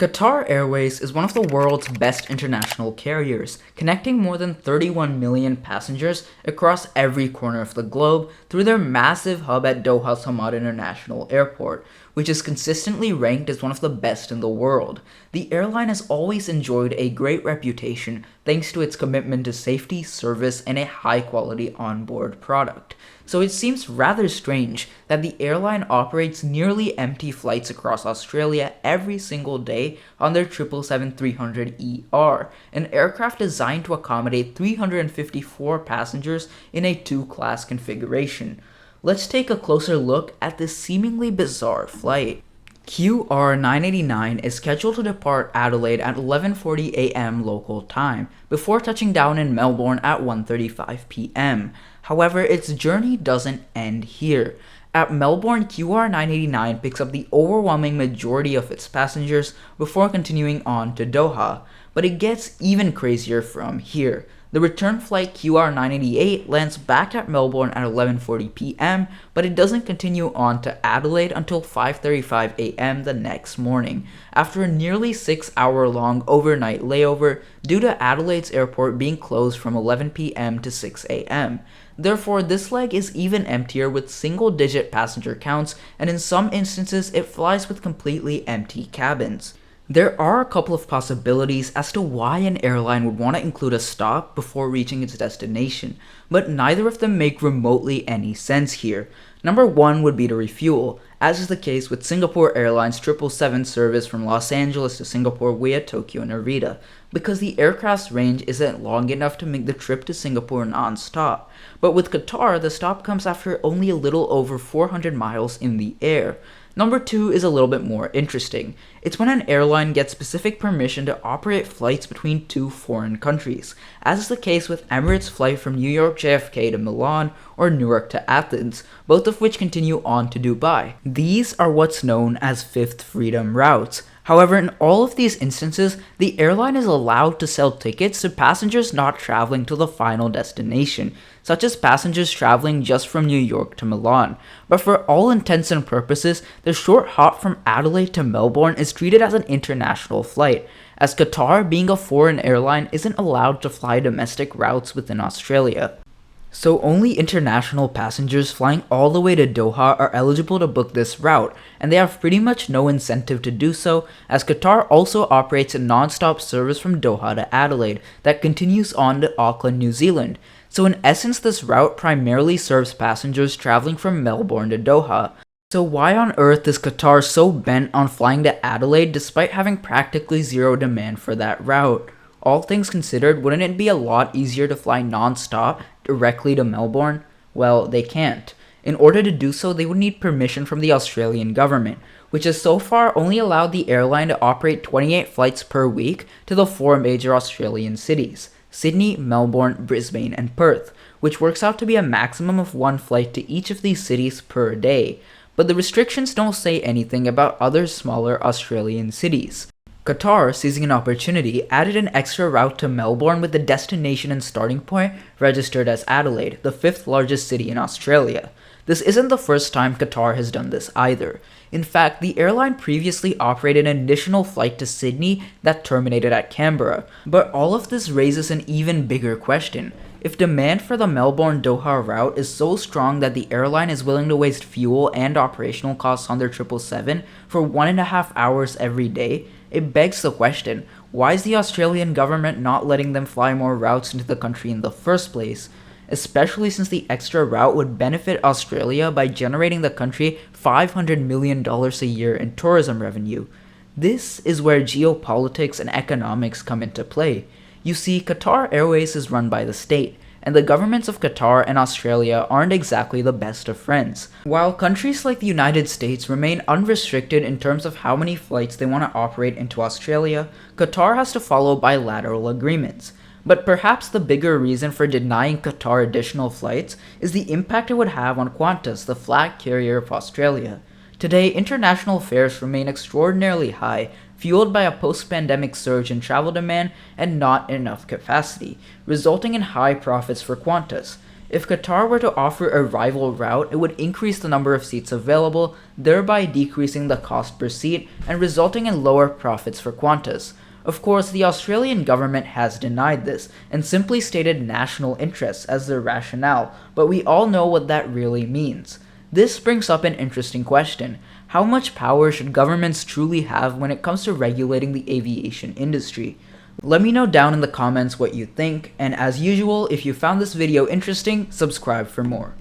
Qatar Airways is one of the world's best international carriers, connecting more than 31 million passengers across every corner of the globe through their massive hub at Doha's Hamad International Airport, which is consistently ranked as one of the best in the world. The airline has always enjoyed a great reputation thanks to its commitment to safety, service, and a high-quality onboard product. So it seems rather strange that the airline operates nearly empty flights across Australia every single day on their 777-300ER, an aircraft designed to accommodate 354 passengers in a two-class configuration. Let's take a closer look at this seemingly bizarre flight. QR989 is scheduled to depart Adelaide at 11:40 a.m. local time, before touching down in Melbourne at 1:35 p.m. However, its journey doesn't end here. At Melbourne, QR989 picks up the overwhelming majority of its passengers before continuing on to Doha. But it gets even crazier from here. The return flight QR988 lands back at Melbourne at 11:40 p.m., but it doesn't continue on to Adelaide until 5:35 a.m. the next morning, after a nearly 6-hour-long overnight layover due to Adelaide's airport being closed from 11 p.m. to 6 a.m. Therefore, this leg is even emptier with single-digit passenger counts, and in some instances it flies with completely empty cabins. There are a couple of possibilities as to why an airline would want to include a stop before reaching its destination, but neither of them make remotely any sense here. Number one would be to refuel, as is the case with Singapore Airlines 777 service from Los Angeles to Singapore via Tokyo and Narita, because the aircraft's range isn't long enough to make the trip to Singapore non-stop. But with Qatar, the stop comes after only a little over 400 miles in the air. Number two is a little bit more interesting. It's when an airline gets specific permission to operate flights between two foreign countries, as is the case with Emirates' flight from New York JFK to Milan or Newark to Athens, both of which continue on to Dubai. These are what's known as Fifth Freedom routes. However, in all of these instances, the airline is allowed to sell tickets to passengers not traveling to the final destination, such as passengers traveling just from New York to Milan. But for all intents and purposes, the short hop from Adelaide to Melbourne is treated as an international flight, as Qatar, being a foreign airline, isn't allowed to fly domestic routes within Australia. So only international passengers flying all the way to Doha are eligible to book this route, and they have pretty much no incentive to do so, as Qatar also operates a non-stop service from Doha to Adelaide that continues on to Auckland, New Zealand. So in essence, this route primarily serves passengers traveling from Melbourne to Doha. So why on earth is Qatar so bent on flying to Adelaide despite having practically zero demand for that route? All things considered, wouldn't it be a lot easier to fly non-stop directly to Melbourne? Well, they can't. In order to do so, they would need permission from the Australian government, which has so far only allowed the airline to operate 28 flights per week to the four major Australian cities: Sydney, Melbourne, Brisbane, and Perth, which works out to be a maximum of one flight to each of these cities per day. But the restrictions don't say anything about other smaller Australian cities. Qatar, seizing an opportunity, added an extra route to Melbourne with the destination and starting point registered as Adelaide, the fifth largest city in Australia. This isn't the first time Qatar has done this either. In fact, the airline previously operated an additional flight to Sydney that terminated at Canberra. But all of this raises an even bigger question. If demand for the Melbourne-Doha route is so strong that the airline is willing to waste fuel and operational costs on their 777 for 1.5 hours every day, it begs the question, why is the Australian government not letting them fly more routes into the country in the first place? Especially since the extra route would benefit Australia by generating the country $500 million a year in tourism revenue. This is where geopolitics and economics come into play. You see, Qatar Airways is run by the state, and the governments of Qatar and Australia aren't exactly the best of friends. While countries like the United States remain unrestricted in terms of how many flights they want to operate into Australia, Qatar has to follow bilateral agreements. But perhaps the bigger reason for denying Qatar additional flights is the impact it would have on Qantas, the flag carrier of Australia. Today, international fares remain extraordinarily high, fueled by a post-pandemic surge in travel demand and not enough capacity, resulting in high profits for Qantas. If Qatar were to offer a rival route, it would increase the number of seats available, thereby decreasing the cost per seat and resulting in lower profits for Qantas. Of course, the Australian government has denied this and simply stated national interests as their rationale, but we all know what that really means. This brings up an interesting question. How much power should governments truly have when it comes to regulating the aviation industry? Let me know down in the comments what you think, and as usual, if you found this video interesting, subscribe for more.